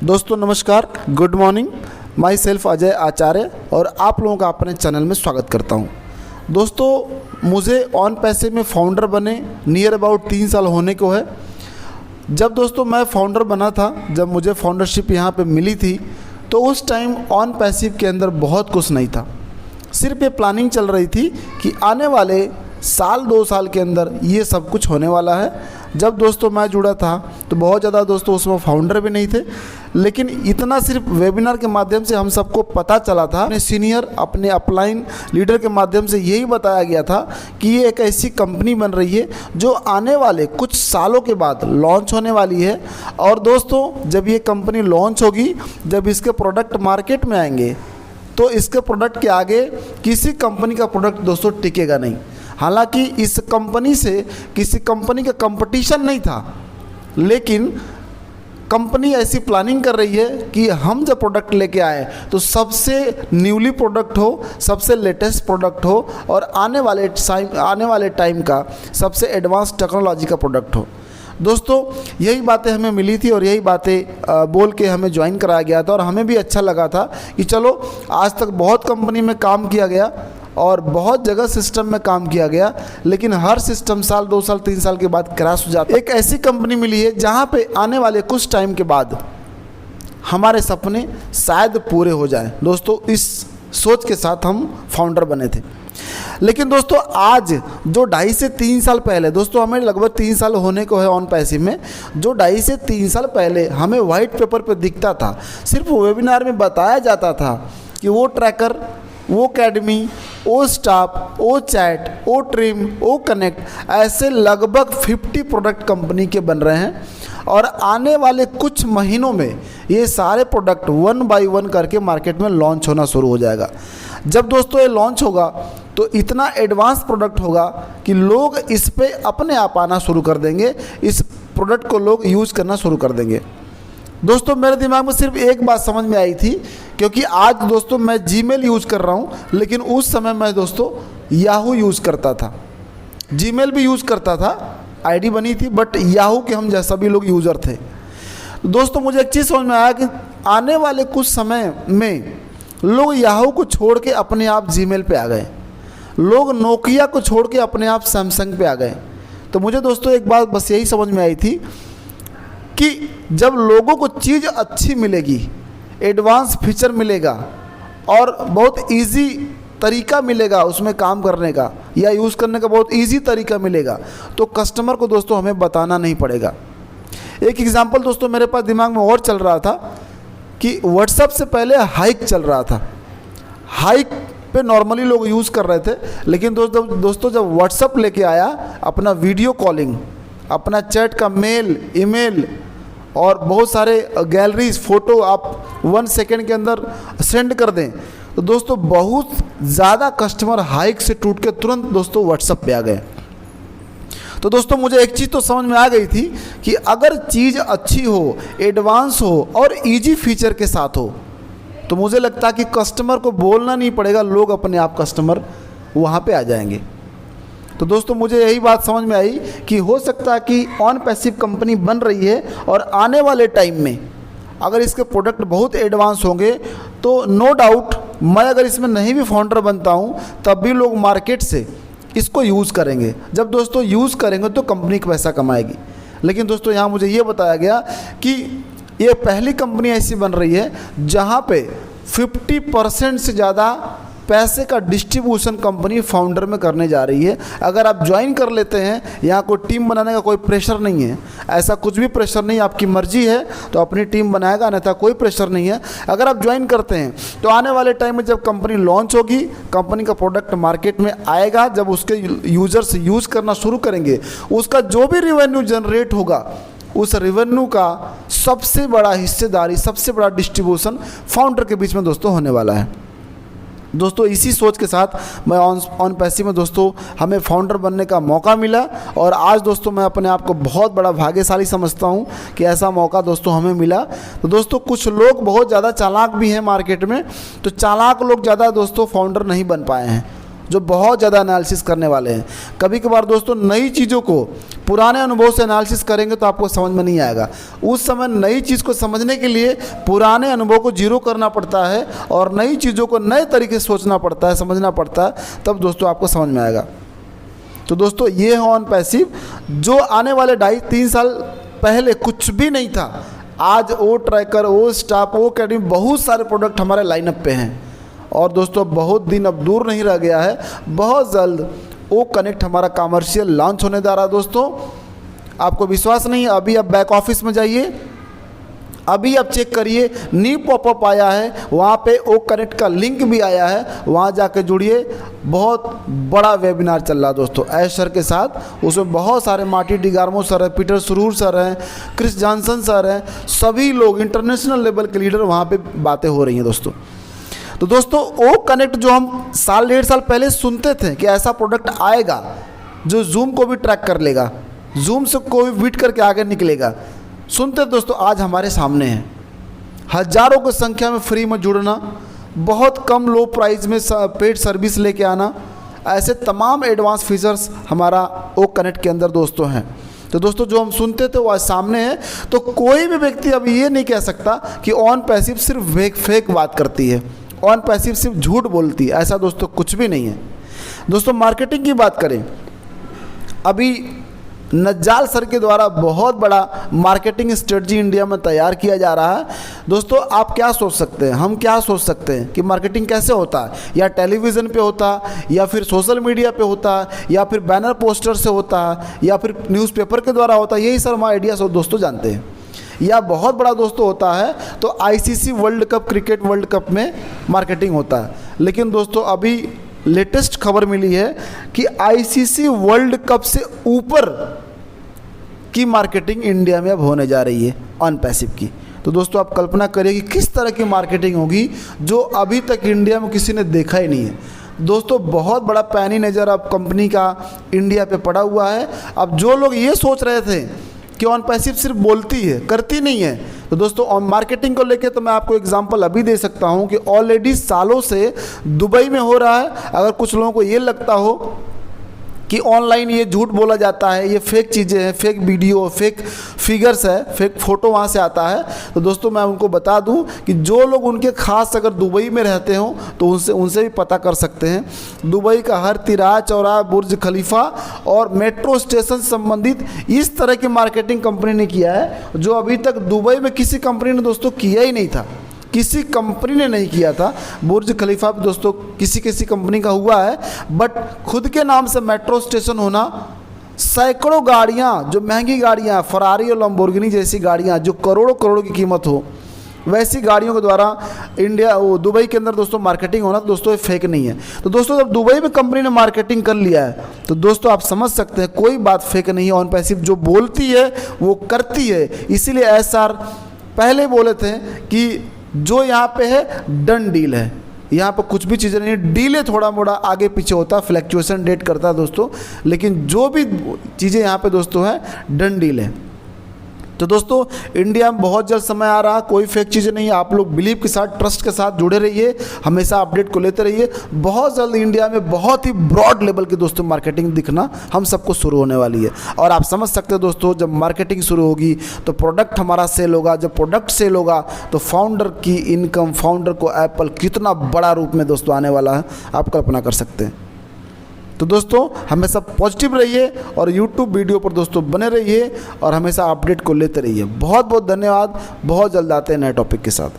दोस्तों नमस्कार, good morning. Myself Ajay Acharya और आप लोगों का अपने चैनल में स्वागत करता हूं। दोस्तों मुझे ऑन पैसे में फाउंडर बने नियर अबाउट 3 साल होने को है। जब दोस्तों मैं फाउंडर बना था, जब मुझे फाउंडरशिप यहाँ पे मिली थी, तो उस टाइम ऑन पैसिव के अंदर बहुत कुछ नहीं था। सिर्फ ये प्लानिंग चल रही थी कि आने वाले साल 2 साल के अंदर ये सब कुछ होने वाला है। जब दोस्तों मैं जुड़ा था तो बहुत ज़्यादा दोस्तों उसमें फाउंडर भी नहीं थे, लेकिन इतना सिर्फ वेबिनार के माध्यम से हम सबको पता चला था। अपने सीनियर, अपने अपलाइन लीडर के माध्यम से यही बताया गया था कि ये एक ऐसी कंपनी बन रही है जो आने वाले कुछ सालों के बाद लॉन्च होने वाली है। और दोस्तों जब ये कंपनी लॉन्च होगी, जब इसके प्रोडक्ट मार्केट में आएंगे, तो इसके प्रोडक्ट के आगे किसी कंपनी का प्रोडक्ट दोस्तों टिकेगा नहीं। हालांकि इस कंपनी से किसी कंपनी का कंपटीशन नहीं था, लेकिन कंपनी ऐसी प्लानिंग कर रही है कि हम जब प्रोडक्ट लेके आए तो सबसे न्यूली प्रोडक्ट हो, सबसे लेटेस्ट प्रोडक्ट हो और आने वाले टाइम का सबसे एडवांस टेक्नोलॉजी का प्रोडक्ट हो। दोस्तों यही बातें हमें मिली थी और यही बातें बोल के हमें ज्वाइन कराया गया था और हमें भी अच्छा लगा था कि चलो, आज तक बहुत कंपनी में काम किया गया और बहुत जगह सिस्टम में काम किया गया, लेकिन हर सिस्टम साल 2 साल 3 साल के बाद क्रैश हो जाता है। एक ऐसी कंपनी मिली है जहाँ पे आने वाले कुछ टाइम के बाद हमारे सपने शायद पूरे हो जाएं। दोस्तों इस सोच के साथ हम फाउंडर बने थे। लेकिन दोस्तों आज जो 2.5 से 3 साल पहले, दोस्तों हमें लगभग 3 साल होने को है ऑन पैसिव में, जो 2.5 से 3 साल पहले हमें वाइट पेपर पे दिखता था, सिर्फ वेबिनार में बताया जाता था कि वो ट्रैकर, वो अकेडमी, वो स्टाफ, वो चैट, वो ट्रिम, वो कनेक्ट, ऐसे लगभग 50 प्रोडक्ट कंपनी के बन रहे हैं। और आने वाले कुछ महीनों में ये सारे प्रोडक्ट 1 बाय 1 करके मार्केट में लॉन्च होना शुरू हो जाएगा। जब दोस्तों ये लॉन्च होगा तो इतना एडवांस प्रोडक्ट होगा कि लोग इस पे अपने आप आना शुरू कर देंगे, इस प्रोडक्ट को लोग यूज़ करना शुरू कर देंगे। दोस्तों मेरे दिमाग में सिर्फ एक बात समझ में आई थी, क्योंकि आज दोस्तों मैं जीमेल यूज़ कर रहा हूँ, लेकिन उस समय मैं दोस्तों याहू यूज़ करता था। जीमेल भी यूज़ करता था, आईडी बनी थी, बट याहू के हम जैसा भी लोग यूज़र थे। दोस्तों मुझे एक चीज़ समझ में आया कि आने वाले कुछ समय में लोग याहू को छोड़ के अपने आप जीमेल पे आ गए, लोग नोकिया को छोड़ के अपने आप सैमसंग पे आ गए। तो मुझे दोस्तों एक बात बस यही समझ में आई थी कि जब लोगों को चीज़ अच्छी मिलेगी, एडवांस फीचर मिलेगा और बहुत इजी तरीका मिलेगा उसमें काम करने का या यूज़ करने का बहुत इजी तरीका मिलेगा, तो कस्टमर को दोस्तों हमें बताना नहीं पड़ेगा। एक एग्जांपल दोस्तों मेरे पास दिमाग में और चल रहा था कि व्हाट्सएप से पहले हाइक चल रहा था। हाइक पे नॉर्मली लोग यूज़ कर रहे थे, लेकिन दोस्तों जब व्हाट्सएप लेके आया, अपना वीडियो कॉलिंग, अपना चैट का मेल, ईमेल और बहुत सारे गैलरीज, फ़ोटो आप 1 सेकेंड के अंदर सेंड कर दें, तो दोस्तों बहुत ज़्यादा कस्टमर हाइक से टूट के तुरंत दोस्तों व्हाट्सएप पे आ गए। तो दोस्तों मुझे एक चीज़ तो समझ में आ गई थी कि अगर चीज़ अच्छी हो, एडवांस हो और इजी फीचर के साथ हो, तो मुझे लगता है कि कस्टमर को बोलना नहीं पड़ेगा, लोग अपने आप कस्टमर वहाँ पे आ जाएंगे। तो दोस्तों मुझे यही बात समझ में आई कि हो सकता है कि ऑन पैसिव कंपनी बन रही है और आने वाले टाइम में अगर इसके प्रोडक्ट बहुत एडवांस होंगे तो नो डाउट मैं अगर इसमें नहीं भी फाउंडर बनता हूँ तब भी लोग मार्केट से इसको यूज़ करेंगे। जब दोस्तों यूज़ करेंगे तो कंपनी का पैसा कमाएगी। लेकिन दोस्तों यहाँ मुझे ये बताया गया कि ये पहली कंपनी ऐसी बन रही है जहाँ पे 50% से ज़्यादा पैसे का डिस्ट्रीब्यूशन कंपनी फाउंडर में करने जा रही है। अगर आप ज्वाइन कर लेते हैं, यहाँ कोई टीम बनाने का कोई प्रेशर नहीं है, ऐसा कुछ भी प्रेशर नहीं, आपकी मर्जी है तो अपनी टीम बनाएगा, अन्यथा कोई प्रेशर नहीं है। अगर आप ज्वाइन करते हैं तो आने वाले टाइम में जब कंपनी लॉन्च होगी, कंपनी का प्रोडक्ट मार्केट में आएगा, जब उसके यूज़र्स यूज़ करना शुरू करेंगे, उसका जो भी रेवेन्यू जनरेट होगा, उस रेवेन्यू का सबसे बड़ा हिस्सेदारी, सबसे बड़ा डिस्ट्रीब्यूशन फाउंडर के बीच में दोस्तों होने वाला है। दोस्तों इसी सोच के साथ मैं ऑन पैसिव में दोस्तों हमें फाउंडर बनने का मौका मिला और आज दोस्तों मैं अपने आप को बहुत बड़ा भाग्यशाली समझता हूं कि ऐसा मौका दोस्तों हमें मिला। तो दोस्तों कुछ लोग बहुत ज़्यादा चालाक भी हैं मार्केट में, तो चालाक लोग ज़्यादा दोस्तों फाउंडर नहीं बन पाए हैं। जो बहुत ज़्यादा एनालिसिस करने वाले हैं। कभी कभार दोस्तों नई चीज़ों को पुराने अनुभव से एनालिसिस करेंगे तो आपको समझ में नहीं आएगा। उस समय नई चीज़ को समझने के लिए पुराने अनुभव को जीरो करना पड़ता है और नई चीज़ों को नए तरीके से सोचना पड़ता है, समझना पड़ता है, तब दोस्तों आपको समझ में आएगा। तो दोस्तों ये है ऑन पैसिव, जो आने वाले 2.5-3 साल पहले कुछ भी नहीं था, आज वो ट्रैकर, वो स्टाफ, वो अकेडमी, बहुत सारे प्रोडक्ट हमारे लाइनअप पे हैं। और दोस्तों बहुत दिन अब दूर नहीं रह गया है, बहुत जल्द वो कनेक्ट हमारा कमर्शियल लॉन्च होने जा रहा है। दोस्तों आपको विश्वास नहीं है, अभी आप बैक ऑफिस में जाइए, अभी आप चेक करिए, न्यू पॉपअप आया है, वहाँ पे ओ कनेक्ट का लिंक भी आया है, वहाँ जाके जुड़िए। बहुत बड़ा वेबिनार चल रहा है दोस्तों ऐश सर के साथ, उसमें बहुत सारे मार्टी डिगार्मो सर हैं, पीटर सुरूर सर हैं, क्रिस जॉनसन सर हैं, सभी लोग इंटरनेशनल लेवल के लीडर, वहाँ पे बातें हो रही हैं दोस्तों। तो दोस्तों ओ कनेक्ट जो हम 1.5 साल पहले सुनते थे कि ऐसा प्रोडक्ट आएगा जो जूम को भी ट्रैक कर लेगा, जूम से कोई बीट करके आगे निकलेगा, सुनते दोस्तों आज हमारे सामने है। हज़ारों की संख्या में फ्री में जुड़ना, बहुत कम लो प्राइस में पेड सर्विस लेके आना, ऐसे तमाम एडवांस फीचर्स हमारा ओ कनेक्ट के अंदर दोस्तों हैं। तो दोस्तों जो हम सुनते थे वो आज सामने है। तो कोई भी व्यक्ति अब ये नहीं कह सकता कि ऑन पैसिव सिर्फ फेक बात करती है, ऑन पैसिव सिर्फ झूठ बोलती है, ऐसा दोस्तों कुछ भी नहीं है। दोस्तों मार्केटिंग की बात करें, अभी नज्जाल सर के द्वारा बहुत बड़ा मार्केटिंग स्ट्रेटजी इंडिया में तैयार किया जा रहा है। दोस्तों आप क्या सोच सकते हैं, हम क्या सोच सकते हैं कि मार्केटिंग कैसे होता है, या टेलीविज़न पे होता, या फिर सोशल मीडिया पे होता, या फिर बैनर पोस्टर से होता, या फिर न्यूज़पेपर के द्वारा होता, यही सर हमारे आइडिया सब दोस्तों जानते हैं। या बहुत बड़ा दोस्तों होता है तो ICC world cup, cricket world cup में मार्केटिंग होता है। लेकिन दोस्तों अभी लेटेस्ट खबर मिली है कि आईसीसी वर्ल्ड कप से ऊपर की मार्केटिंग इंडिया में अब होने जा रही है ऑन पैसिव की। तो दोस्तों आप कल्पना करिए कि किस तरह की मार्केटिंग होगी जो अभी तक इंडिया में किसी ने देखा ही नहीं है। दोस्तों बहुत बड़ा पैनी नज़र अब कंपनी का इंडिया पे पड़ा हुआ है। अब जो लोग ये सोच रहे थे कि ऑन पैसिव सिर्फ बोलती है, करती नहीं है, तो दोस्तों ऑन मार्केटिंग को लेके तो मैं आपको एग्जांपल अभी दे सकता हूं कि ऑलरेडी सालों से दुबई में हो रहा है। अगर कुछ लोगों को ये लगता हो कि ऑनलाइन ये झूठ बोला जाता है, ये फेक चीज़ें हैं, फेक वीडियो, फेक फिगर्स है, फेक फ़ोटो वहाँ से आता है, तो दोस्तों मैं उनको बता दूं कि जो लोग उनके खास अगर दुबई में रहते हों तो उनसे भी पता कर सकते हैं। दुबई का हर तिराहा, चौराहा, बुर्ज खलीफा और मेट्रो स्टेशन से संबंधित इस तरह की मार्केटिंग कंपनी ने किया है जो अभी तक दुबई में किसी कंपनी ने दोस्तों किया ही नहीं था, किसी कंपनी ने नहीं किया था। बुर्ज खलीफा भी दोस्तों किसी कंपनी का हुआ है, बट खुद के नाम से मेट्रो स्टेशन होना, सैकड़ों गाड़ियाँ, जो महंगी गाड़ियाँ, फरारी और लंबोर्गिनी जैसी गाड़ियाँ जो करोड़ों की कीमत हो, वैसी गाड़ियों के द्वारा दुबई के अंदर दोस्तों मार्केटिंग होना, तो दोस्तों ये फेक नहीं है। तो दोस्तों जब दुबई में कंपनी ने मार्केटिंग कर लिया है तो दोस्तों आप समझ सकते हैं कोई बात फेक नहीं है। ऑन पैसिव जो बोलती है वो करती है। इसीलिए एसआर पहले बोले थे कि जो यहाँ पे है डन डील है, यहाँ पर कुछ भी चीज़ें नहीं, डील है थोड़ा मोड़ा आगे पीछे होता है, फ्लैक्चुएशन डेट करता है दोस्तों, लेकिन जो भी चीज़ें यहाँ पे दोस्तों है डन डील है। तो दोस्तों इंडिया में बहुत जल्द समय आ रहा, कोई फेक चीज़ें नहीं है। आप लोग बिलीव के साथ, ट्रस्ट के साथ जुड़े रहिए, हमेशा अपडेट को लेते रहिए। बहुत जल्द इंडिया में बहुत ही ब्रॉड लेवल की दोस्तों मार्केटिंग दिखना हम सबको शुरू होने वाली है। और आप समझ सकते हैं दोस्तों जब मार्केटिंग शुरू होगी तो प्रोडक्ट हमारा सेल होगा, जब प्रोडक्ट सेल होगा तो फाउंडर की इनकम, फाउंडर को एप्पल कितना बड़ा रूप में दोस्तों आने वाला है आप कल्पना कर सकते हैं। तो दोस्तों हमेशा पॉजिटिव रहिए और YouTube वीडियो पर दोस्तों बने रहिए और हमेशा अपडेट को लेते रहिए। बहुत बहुत धन्यवाद। बहुत जल्द आते हैं नए टॉपिक के साथ।